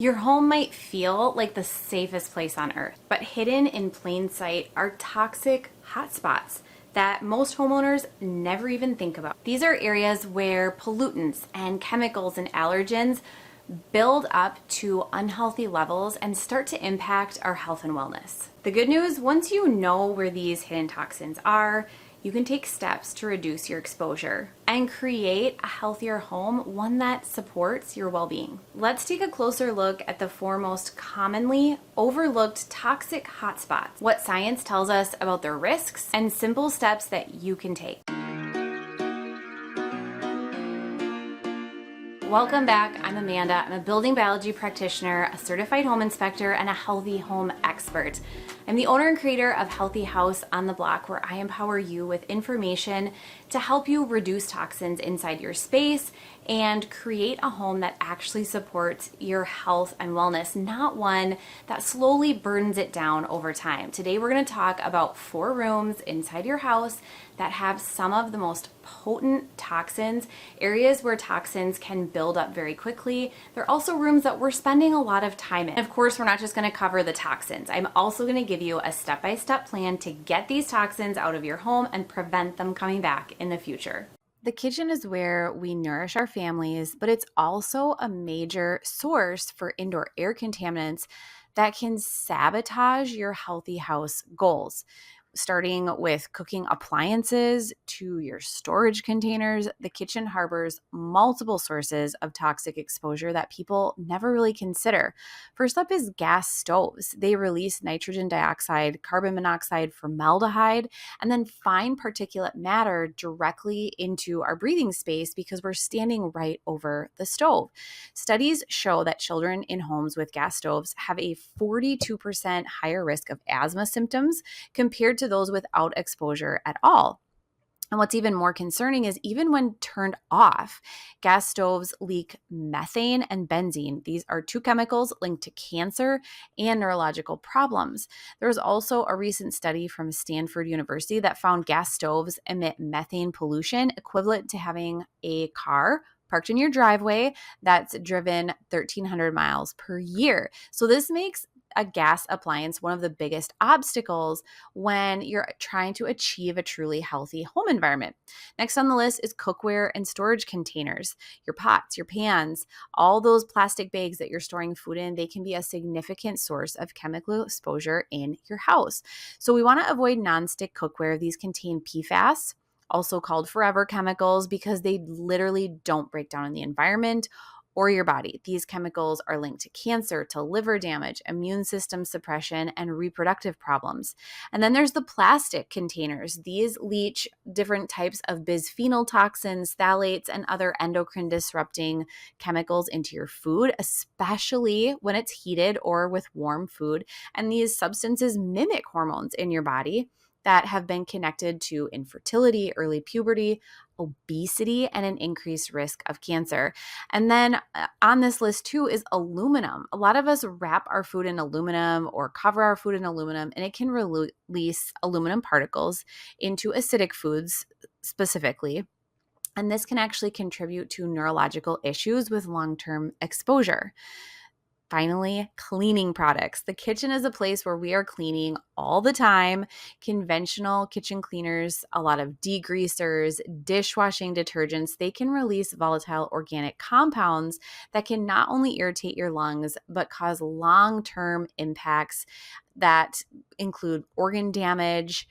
Your home might feel like the safest place on earth, but hidden in plain sight are toxic hotspots that most homeowners never even think about. These are areas where pollutants and chemicals and allergens build up to unhealthy levels and start to impact our health and wellness. The good news, once you know where these hidden toxins are, you can take steps to reduce your exposure and create a healthier home, one that supports your well-being. Let's take a closer look at the four most commonly overlooked toxic hotspots, what science tells us about their risks, and simple steps that you can take. Welcome back. I'm Amanda. I'm a building biology practitioner, a certified home inspector, and a healthy home expert. I'm the owner and creator of Healthy House on the Block, where I empower you with information to help you reduce toxins inside your space and create a home that actually supports your health and wellness, not one that slowly burdens it down over time. Today, we're going to talk about 4 rooms inside your house that have some of the most potent toxins, areas where toxins can build up very quickly. They're also rooms that we're spending a lot of time in. Of course, we're not just going to cover the toxins. I'm also going to give you a step-by-step plan to get these toxins out of your home and prevent them coming back in the future. The kitchen is where we nourish our families, but it's also a major source for indoor air contaminants that can sabotage your healthy house goals. Starting with cooking appliances to your storage containers, the kitchen harbors multiple sources of toxic exposure that people never really consider. First up is gas stoves. They release nitrogen dioxide, carbon monoxide, formaldehyde, and then fine particulate matter directly into our breathing space because we're standing right over the stove. Studies show that children in homes with gas stoves have a 42% higher risk of asthma symptoms compared to those without exposure at all. And what's even more concerning is even when turned off, gas stoves leak methane and benzene. These are 2 chemicals linked to cancer and neurological problems. There was also a recent study from Stanford University that found gas stoves emit methane pollution equivalent to having a car parked in your driveway that's driven 1,300 miles per year. So this makes a gas appliance one of the biggest obstacles when you're trying to achieve a truly healthy home environment. Next on the list is cookware and storage containers. Your pots, your pans, all those plastic bags that you're storing food in, they can be a significant source of chemical exposure in your house. So we want to avoid nonstick cookware. These contain PFAS, also called forever chemicals, because they literally don't break down in the environment or your body. These chemicals are linked to cancer, to liver damage, immune system suppression, and reproductive problems. And then there's the plastic containers. These leach different types of bisphenol toxins, phthalates, and other endocrine disrupting chemicals into your food, especially when it's heated or with warm food. And these substances mimic hormones in your body that have been connected to infertility, early puberty, obesity, and an increased risk of cancer. And then on this list too is aluminum. A lot of us wrap our food in aluminum or cover our food in aluminum, and it can release aluminum particles into acidic foods specifically. And this can actually contribute to neurological issues with long-term exposure. Finally, cleaning products. The kitchen is a place where we are cleaning all the time. Conventional kitchen cleaners, a lot of degreasers, dishwashing detergents, they can release volatile organic compounds that can not only irritate your lungs, but cause long-term impacts that include organ damage,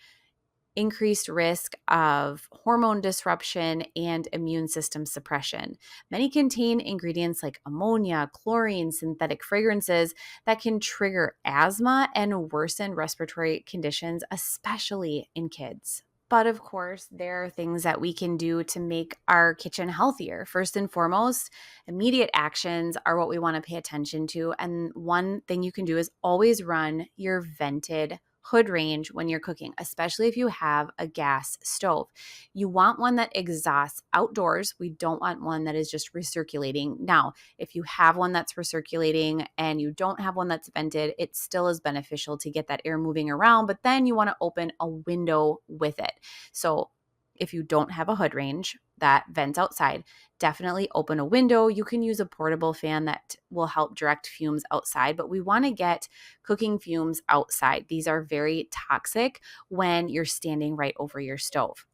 increased risk of hormone disruption, and immune system suppression. Many contain ingredients like ammonia, chlorine, synthetic fragrances that can trigger asthma and worsen respiratory conditions, especially in kids. But of course, there are things that we can do to make our kitchen healthier. First and foremost, immediate actions are what we want to pay attention to. And one thing you can do is always run your vented hood range when you're cooking, especially if you have a gas stove. You want one that exhausts outdoors. We don't want one that is just recirculating. Now, if you have one that's recirculating and you don't have one that's vented, it still is beneficial to get that air moving around, but then you want to open a window with it. So If you don't have a hood range that vents outside, definitely open a window. You can use a portable fan that will help direct fumes outside, but we want to get cooking fumes outside. These are very toxic when you're standing right over your stove.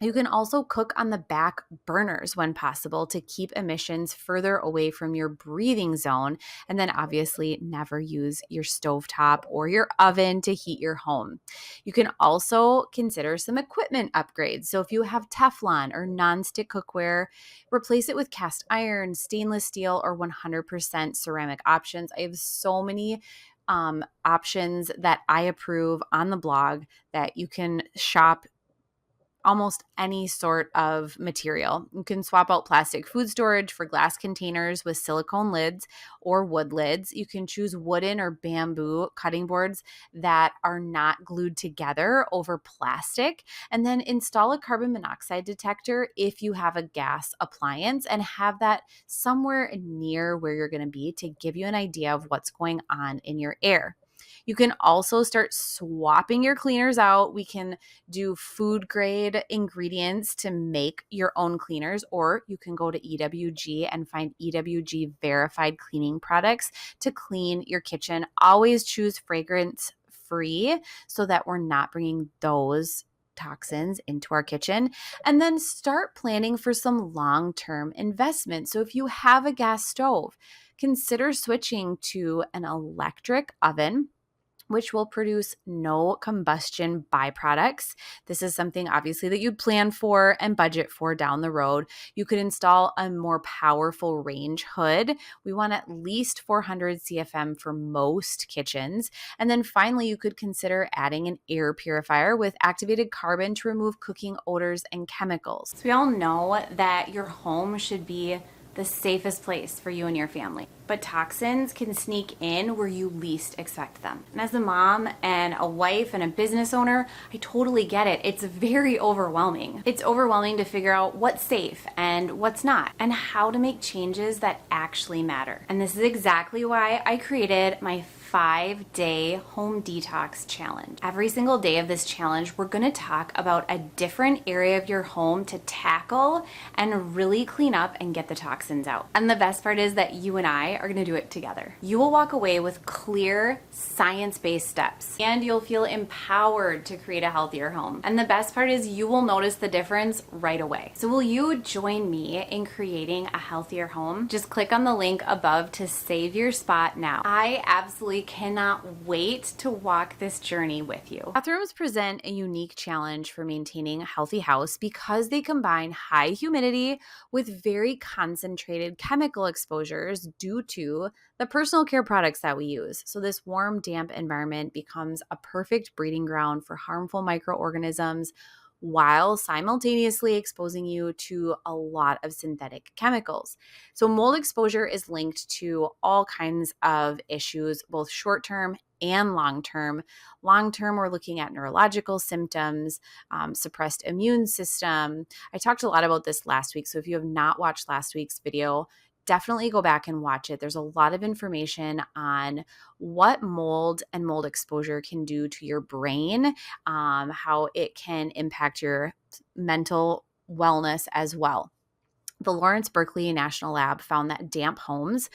You can also cook on the back burners when possible to keep emissions further away from your breathing zone. And then obviously never use your stovetop or your oven to heat your home. You can also consider some equipment upgrades. So if you have Teflon or nonstick cookware, replace it with cast iron, stainless steel, or 100% ceramic options. I have so many options that I approve on the blog that you can shop almost any sort of material. You can swap out plastic food storage for glass containers with silicone lids or wood lids. You can choose wooden or bamboo cutting boards that are not glued together over plastic. And then install a carbon monoxide detector if you have a gas appliance, and have that somewhere near where you're going to be to give you an idea of what's going on in your air. You can also start swapping your cleaners out. We can do food grade ingredients to make your own cleaners, or you can go to EWG and find EWG verified cleaning products to clean your kitchen. Always choose fragrance free so that we're not bringing those toxins into our kitchen. And then start planning for some long-term investment. So if you have a gas stove, consider switching to an electric oven, which will produce no combustion byproducts. This is something obviously that you'd plan for and budget for down the road. You could install a more powerful range hood. We want at least 400 CFM for most kitchens. And then finally, you could consider adding an air purifier with activated carbon to remove cooking odors and chemicals. So we all know that your home should be the safest place for you and your family. But toxins can sneak in where you least expect them. And as a mom and a wife and a business owner, I totally get it. It's very overwhelming. It's overwhelming to figure out what's safe and what's not, and how to make changes that actually matter. And this is exactly why I created my 5-day home detox challenge. Every single day of this challenge, we're going to talk about a different area of your home to tackle and really clean up and get the toxins out. And the best part is that you and I are going to do it together. You will walk away with clear, science-based steps, and you'll feel empowered to create a healthier home. And the best part is you will notice the difference right away. So will you join me in creating a healthier home? Just click on the link above to save your spot now. I absolutely cannot wait to walk this journey with you. Bathrooms present a unique challenge for maintaining a healthy house because they combine high humidity with very concentrated chemical exposures due to the personal care products that we use. So this warm, damp environment becomes a perfect breeding ground for harmful microorganisms, while simultaneously exposing you to a lot of synthetic chemicals. So mold exposure is linked to all kinds of issues, both short-term and long-term. Long-term, we're looking at neurological symptoms, suppressed immune system. I talked a lot about this last week, so if you have not watched last week's video, definitely go back and watch it. There's a lot of information on what mold and mold exposure can do to your brain, how it can impact your mental wellness as well. The Lawrence Berkeley National Lab found that damp homes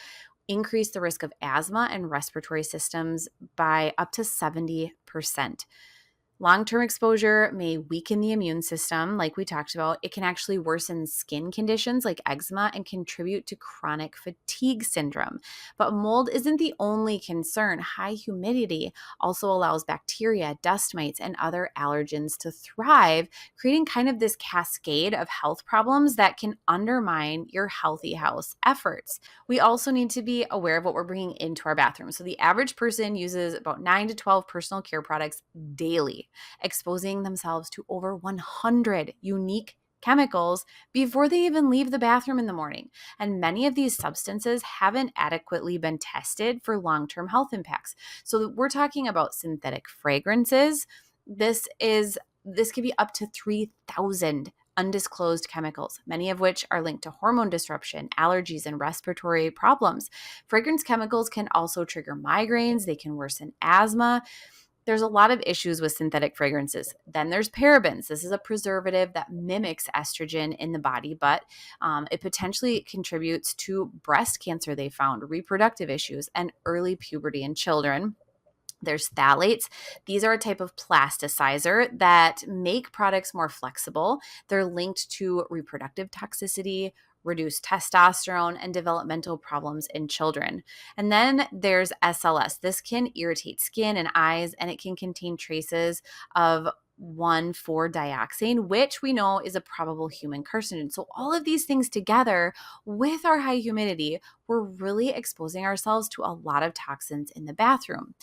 increase the risk of asthma and respiratory systems by up to 70%. Long-term exposure may weaken the immune system, like we talked about. It can actually worsen skin conditions like eczema and contribute to chronic fatigue syndrome. But mold isn't the only concern. High humidity also allows bacteria, dust mites, and other allergens to thrive, creating kind of this cascade of health problems that can undermine your healthy house efforts. We also need to be aware of what we're bringing into our bathroom. So the average person uses about 9 to 12 personal care products daily, exposing themselves to over 100 unique chemicals before they even leave the bathroom in the morning. And many of these substances haven't adequately been tested for long-term health impacts. So we're talking about synthetic fragrances. This could be up to 3,000 undisclosed chemicals, many of which are linked to hormone disruption, allergies, and respiratory problems. Fragrance chemicals can also trigger migraines. They can worsen asthma. There's a lot of issues with synthetic fragrances. Then there's parabens. This is a preservative that mimics estrogen in the body, but it potentially contributes to breast cancer, they found, reproductive issues, and early puberty in children. There's phthalates. These are a type of plasticizer that make products more flexible. They're linked to reproductive toxicity, reduced testosterone, and developmental problems in children. And then there's SLS. This can irritate skin and eyes, and it can contain traces of 1,4-dioxane, which we know is a probable human carcinogen. So all of these things together with our high humidity, we're really exposing ourselves to a lot of toxins in the bathroom.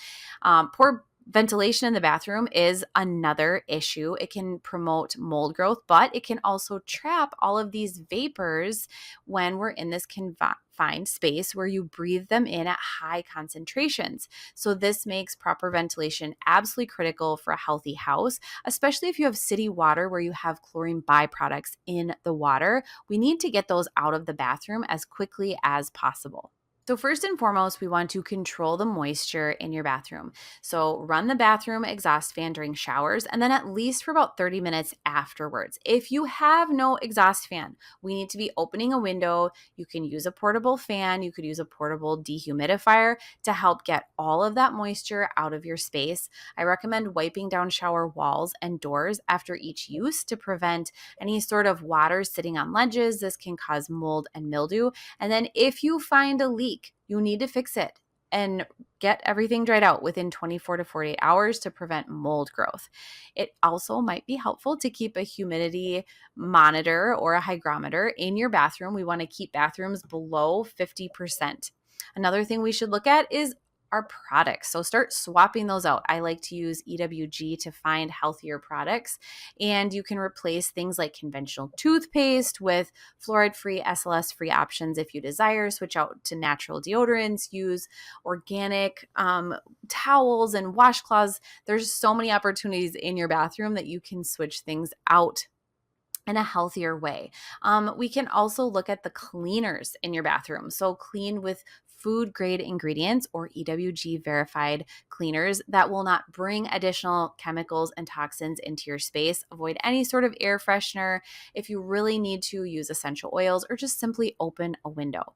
Poor ventilation in the bathroom is another issue. It can promote mold growth, but it can also trap all of these vapors when we're in this confined space where you breathe them in at high concentrations. So this makes proper ventilation absolutely critical for a healthy house, especially if you have city water where you have chlorine byproducts in the water. We need to get those out of the bathroom as quickly as possible. So first and foremost, we want to control the moisture in your bathroom. So run the bathroom exhaust fan during showers and then at least for about 30 minutes afterwards. If you have no exhaust fan, we need to be opening a window. You can use a portable fan. You could use a portable dehumidifier to help get all of that moisture out of your space. I recommend wiping down shower walls and doors after each use to prevent any sort of water sitting on ledges. This can cause mold and mildew. And then if you find a leak, you need to fix it and get everything dried out within 24 to 48 hours to prevent mold growth. It also might be helpful to keep a humidity monitor or a hygrometer in your bathroom. We want to keep bathrooms below 50%. Another thing we should look at is our products. So start swapping those out. I like to use EWG to find healthier products, and you can replace things like conventional toothpaste with fluoride-free, SLS-free options if you desire. Switch out to natural deodorants, use organic towels and washcloths. There's so many opportunities in your bathroom that you can switch things out in a healthier way. We can also look at the cleaners in your bathroom. So clean with food grade ingredients or EWG verified cleaners that will not bring additional chemicals and toxins into your space. Avoid any sort of air freshener. If you really need to, use essential oils or just simply open a window.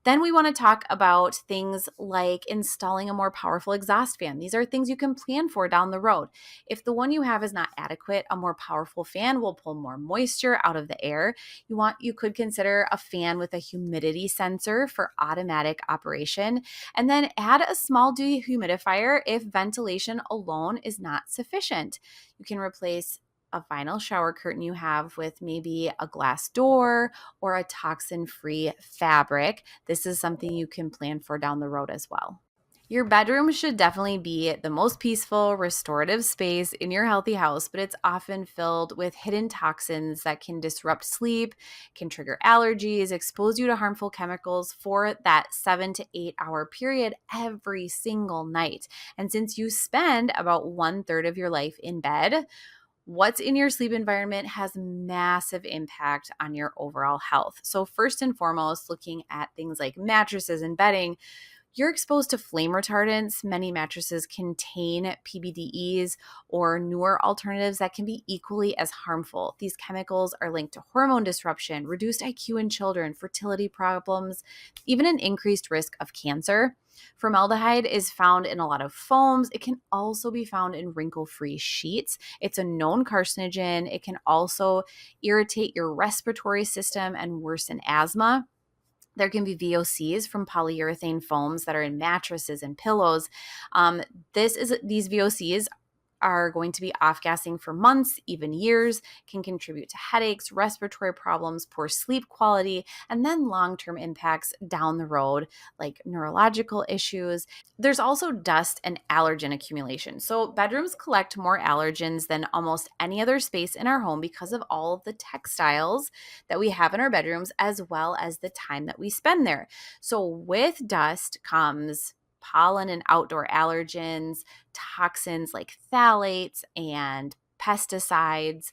Then we want to talk about things like installing a more powerful exhaust fan. These are things you can plan for down the road. If the one you have is not adequate, a more powerful fan will pull more moisture out of the air. You could consider a fan with a humidity sensor for automatic operation, and then add a small dehumidifier if ventilation alone is not sufficient. You can replace a vinyl shower curtain you have with maybe a glass door or a toxin-free fabric. This is something you can plan for down the road as well. Your bedroom should definitely be the most peaceful, restorative space in your healthy house, but it's often filled with hidden toxins that can disrupt sleep, can trigger allergies, expose you to harmful chemicals for that 7 to 8 hour period every single night. And since you spend about 1/3 of your life in bed, what's in your sleep environment has massive impact on your overall health. So first and foremost, looking at things like mattresses and bedding, you're exposed to flame retardants. Many mattresses contain PBDEs or newer alternatives that can be equally as harmful. These chemicals are linked to hormone disruption, reduced IQ in children, fertility problems, even an increased risk of cancer. Formaldehyde is found in a lot of foams. It can also be found in wrinkle-free sheets. It's a known carcinogen. It can also irritate your respiratory system and worsen asthma. There can be VOCs from polyurethane foams that are in mattresses and pillows. These VOCs are going to be off-gassing for months, even years, can contribute to headaches, respiratory problems, poor sleep quality, and then long-term impacts down the road like neurological issues. There's also dust and allergen accumulation. So bedrooms collect more allergens than almost any other space in our home because of all of the textiles that we have in our bedrooms as well as the time that we spend there. So with dust comes pollen and outdoor allergens, toxins like phthalates and pesticides,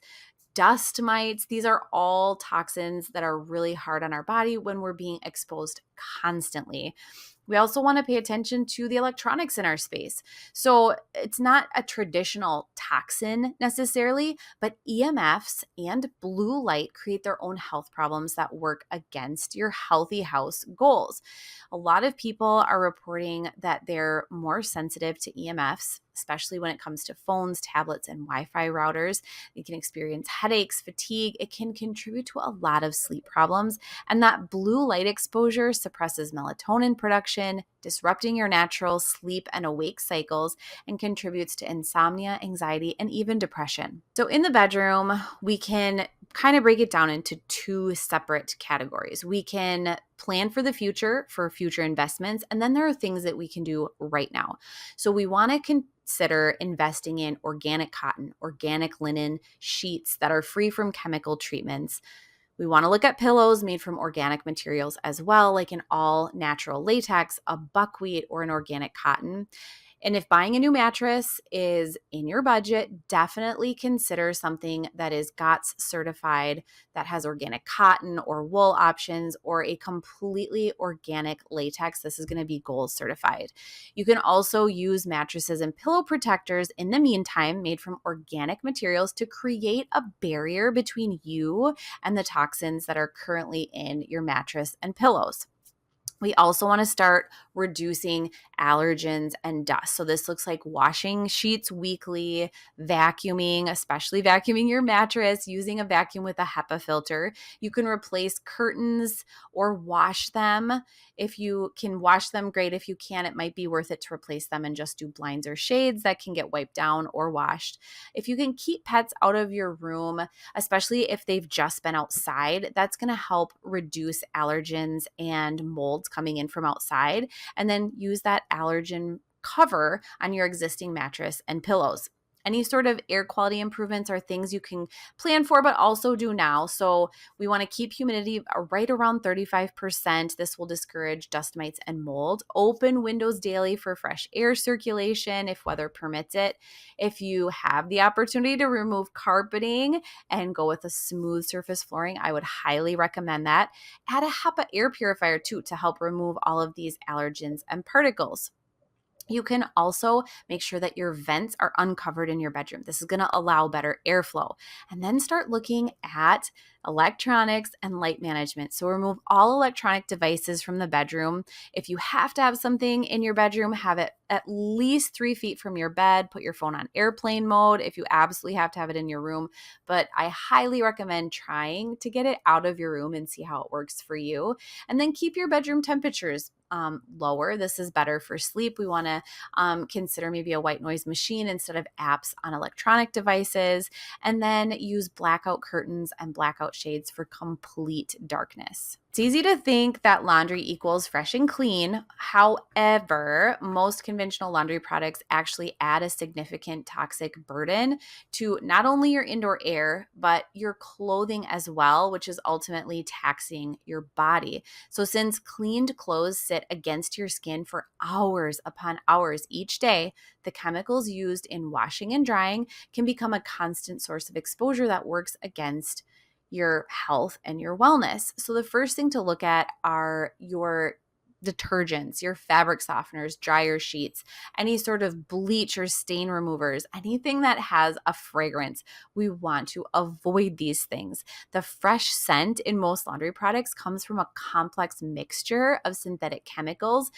dust mites. These are all toxins that are really hard on our body when we're being exposed constantly. We also want to pay attention to the electronics in our space. So it's not a traditional toxin necessarily, but EMFs and blue light create their own health problems that work against your healthy house goals. A lot of people are reporting that they're more sensitive to EMFs, especially when it comes to phones, tablets, and Wi-Fi routers. You can experience headaches, fatigue. It can contribute to a lot of sleep problems. And that blue light exposure suppresses melatonin production, disrupting your natural sleep and awake cycles, and contributes to insomnia, anxiety, and even depression. So in the bedroom, we can kind of break it down into two separate categories. We can plan for the future, for future investments, and then there are things that we can do right now. So we want to consider investing in organic cotton, organic linen, sheets that are free from chemical treatments. We want to look at pillows made from organic materials as well, like an all natural latex, a buckwheat, or an organic cotton. And if buying a new mattress is in your budget, definitely consider something that is GOTS certified, that has organic cotton or wool options, or a completely organic latex. This is going to be gold certified. You can also use mattresses and pillow protectors in the meantime, made from organic materials to create a barrier between you and the toxins that are currently in your mattress and pillows. We also want to start reducing allergens and dust. So this looks like washing sheets weekly, vacuuming, especially vacuuming your mattress, using a vacuum with a HEPA filter. You can replace curtains or wash them. If you can wash them, great. If you can, it might be worth it to replace them and just do blinds or shades that can get wiped down or washed. If you can keep pets out of your room, especially if they've just been outside, that's going to help reduce allergens and molds coming in from outside, and then use that allergen cover on your existing mattress and pillows. Any sort of air quality improvements are things you can plan for, but also do now. So we want to keep humidity right around 35%. This will discourage dust mites and mold. Open windows daily for fresh air circulation if weather permits it. If you have the opportunity to remove carpeting and go with a smooth surface flooring, I would highly recommend that. Add a HEPA air purifier too to help remove all of these allergens and particles. You can also make sure that your vents are uncovered in your bedroom. This is going to allow better airflow. And then start looking at electronics and light management. So remove all electronic devices from the bedroom. If you have to have something in your bedroom, have it at least 3 feet from your bed. Put your phone on airplane mode if you absolutely have to have it in your room. But I highly recommend trying to get it out of your room and see how it works for you. And then keep your bedroom temperatures lower. This is better for sleep. We want to consider maybe a white noise machine instead of apps on electronic devices, and then use blackout curtains and blackout shades for complete darkness. It's easy to think that laundry equals fresh and clean. However, most conventional laundry products actually add a significant toxic burden to not only your indoor air, but your clothing as well, which is ultimately taxing your body. So since cleaned clothes sit against your skin for hours upon hours each day, the chemicals used in washing and drying can become a constant source of exposure that works against your health and your wellness. So the first thing to look at are your detergents, your fabric softeners, dryer sheets, any sort of bleach or stain removers, anything that has a fragrance. We want to avoid these things. The fresh scent in most laundry products comes from a complex mixture of synthetic chemicals.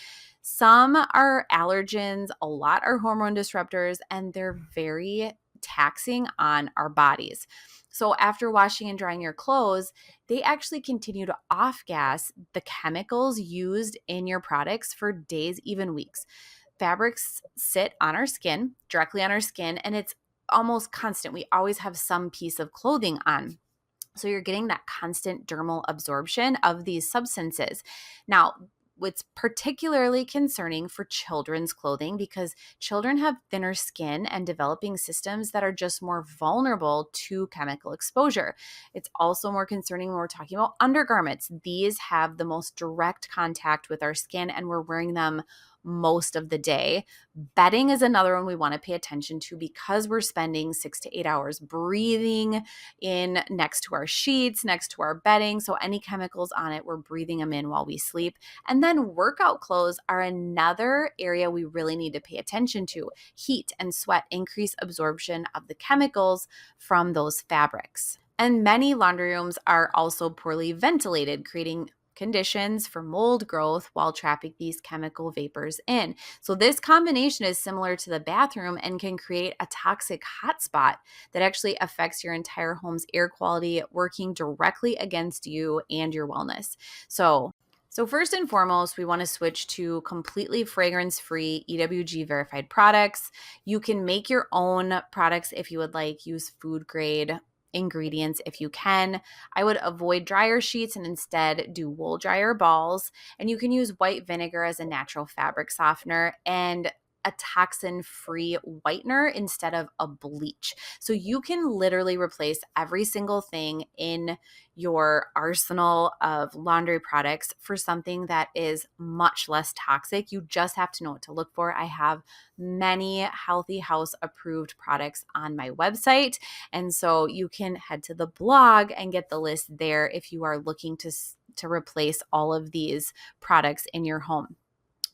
Some are allergens, a lot are hormone disruptors, and they're very taxing on our bodies. So after washing and drying your clothes, they actually continue to off-gas the chemicals used in your products for days, even weeks. Fabrics sit on our skin, directly on our skin, and it's almost constant. We always have some piece of clothing on. So you're getting that constant dermal absorption of these substances. Now, it's particularly concerning for children's clothing because children have thinner skin and developing systems that are just more vulnerable to chemical exposure. It's also more concerning when we're talking about undergarments. These have the most direct contact with our skin, and we're wearing them most of the day. Bedding is another one we want to pay attention to because we're spending 6 to 8 hours breathing in next to our sheets, next to our bedding. So any chemicals on it, we're breathing them in while we sleep. And then workout clothes are another area we really need to pay attention to. Heat and sweat increase absorption of the chemicals from those fabrics. And many laundry rooms are also poorly ventilated, creating conditions for mold growth while trapping these chemical vapors in. So this combination is similar to the bathroom and can create a toxic hotspot that actually affects your entire home's air quality, working directly against you and your wellness. So first and foremost, we want to switch to completely fragrance-free EWG verified products. You can make your own products if you would like, use food grade ingredients if you can. I would avoid dryer sheets and instead do wool dryer balls. And you can use white vinegar as a natural fabric softener and a toxin-free whitener instead of a bleach. So you can literally replace every single thing in your arsenal of laundry products for something that is much less toxic. You just have to know what to look for. I have many Healthy House approved products on my website. And so you can head to the blog and get the list there if you are looking to replace all of these products in your home.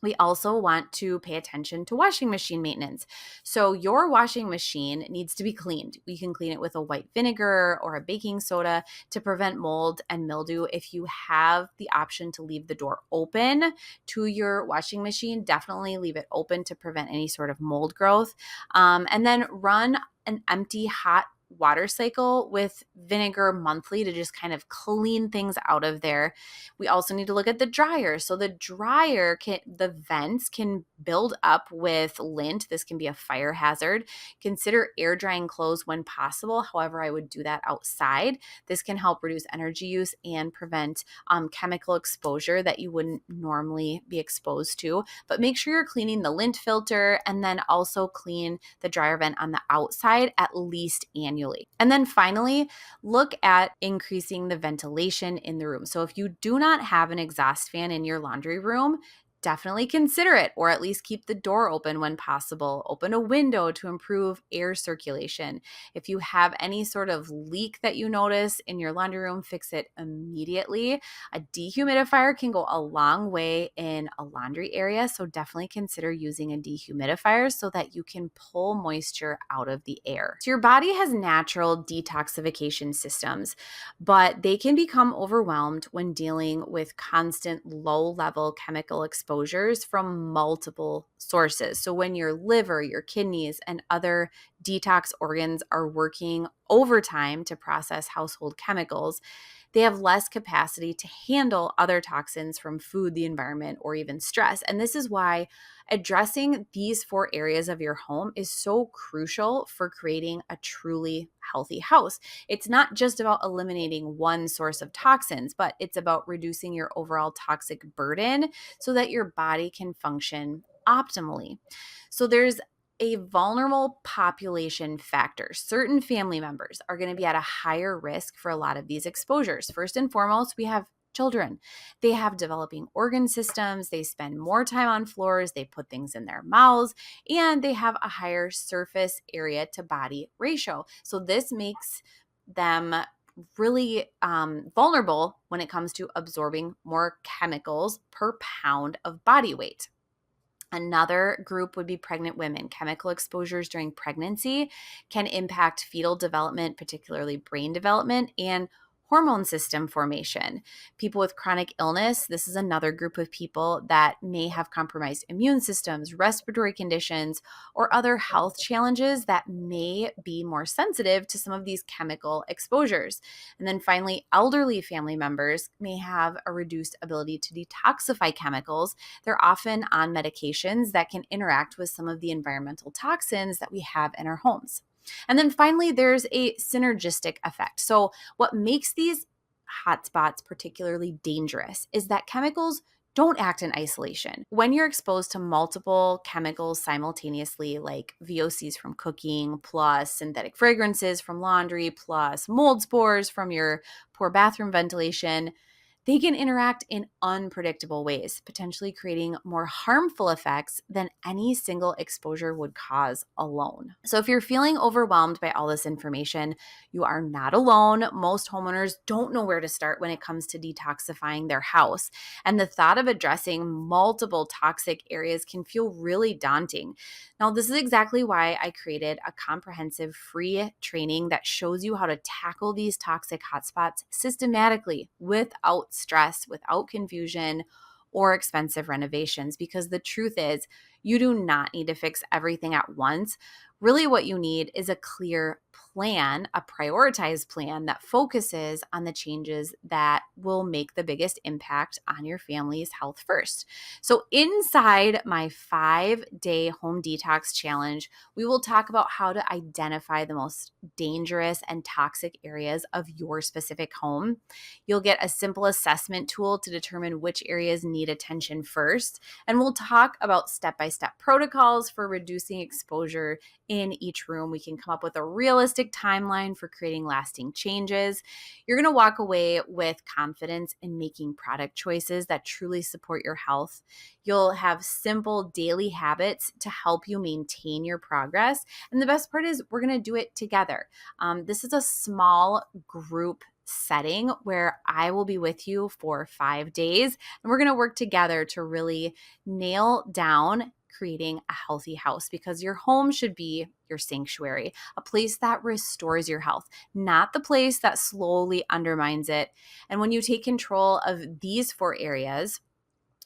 We also want to pay attention to washing machine maintenance. So your washing machine needs to be cleaned. You can clean it with a white vinegar or a baking soda to prevent mold and mildew. If you have the option to leave the door open to your washing machine, definitely leave it open to prevent any sort of mold growth. And then run an empty hot water cycle with vinegar monthly to just kind of clean things out of there. We also need to look at the dryer. So the the vents can build up with lint. This can be a fire hazard. Consider air drying clothes when possible. However, I would do that outside. This can help reduce energy use and prevent chemical exposure that you wouldn't normally be exposed to. But make sure you're cleaning the lint filter and then also clean the dryer vent on the outside at least annually. And then finally, look at increasing the ventilation in the room. So if you do not have an exhaust fan in your laundry room, definitely consider it, or at least keep the door open when possible. Open a window to improve air circulation. If you have any sort of leak that you notice in your laundry room, fix it immediately. A dehumidifier can go a long way in a laundry area, so definitely consider using a dehumidifier so that you can pull moisture out of the air. So your body has natural detoxification systems, but they can become overwhelmed when dealing with constant low-level chemical exposures from multiple sources. So when your liver, your kidneys, and other detox organs are working overtime to process household chemicals, they have less capacity to handle other toxins from food, the environment, or even stress. And this is why addressing these 4 areas of your home is so crucial for creating a truly healthy house. It's not just about eliminating one source of toxins, but it's about reducing your overall toxic burden so that your body can function optimally. So there's a vulnerable population factor. Certain family members are going to be at a higher risk for a lot of these exposures. First and foremost, we have children. They have developing organ systems. They spend more time on floors. They put things in their mouths, and they have a higher surface area to body ratio. So this makes them really vulnerable when it comes to absorbing more chemicals per pound of body weight. Another group would be pregnant women. Chemical exposures during pregnancy can impact fetal development, particularly brain development, and hormone system formation. People with chronic illness, this is another group of people that may have compromised immune systems, respiratory conditions, or other health challenges that may be more sensitive to some of these chemical exposures. And then finally, elderly family members may have a reduced ability to detoxify chemicals. They're often on medications that can interact with some of the environmental toxins that we have in our homes. And then finally, there's a synergistic effect. So what makes these hotspots particularly dangerous is that chemicals don't act in isolation. When you're exposed to multiple chemicals simultaneously, like VOCs from cooking, plus synthetic fragrances from laundry, plus mold spores from your poor bathroom ventilation, they can interact in unpredictable ways, potentially creating more harmful effects than any single exposure would cause alone. So if you're feeling overwhelmed by all this information, you are not alone. Most homeowners don't know where to start when it comes to detoxifying their house. And the thought of addressing multiple toxic areas can feel really daunting. Now, this is exactly why I created a comprehensive free training that shows you how to tackle these toxic hotspots systematically without stress, without confusion, or expensive renovations. Because the truth is, you do not need to fix everything at once. Really, what you need is a clear plan, a prioritized plan that focuses on the changes that will make the biggest impact on your family's health first. So, inside my 5-day home detox challenge, we will talk about how to identify the most dangerous and toxic areas of your specific home. You'll get a simple assessment tool to determine which areas need attention first. And we'll talk about step-by-step protocols for reducing exposure in each room. We can come up with a realistic timeline for creating lasting changes. You're going to walk away with confidence in making product choices that truly support your health. You'll have simple daily habits to help you maintain your progress. And the best part is we're going to do it together. This is a small group setting where I will be with you for 5 days, and we're going to work together to really nail down creating a healthy house, because your home should be your sanctuary, a place that restores your health, not the place that slowly undermines it. And when you take control of these 4 areas,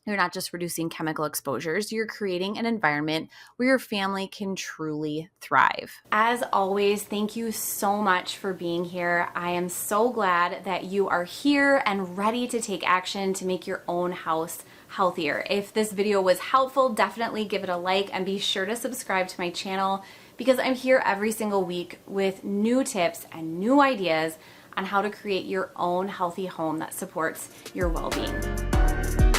you're not just reducing chemical exposures, you're creating an environment where your family can truly thrive. As always, thank you so much for being here. I am so glad that you are here and ready to take action to make your own house healthier. If this video was helpful, definitely give it a like and be sure to subscribe to my channel, because I'm here every single week with new tips and new ideas on how to create your own healthy home that supports your well-being.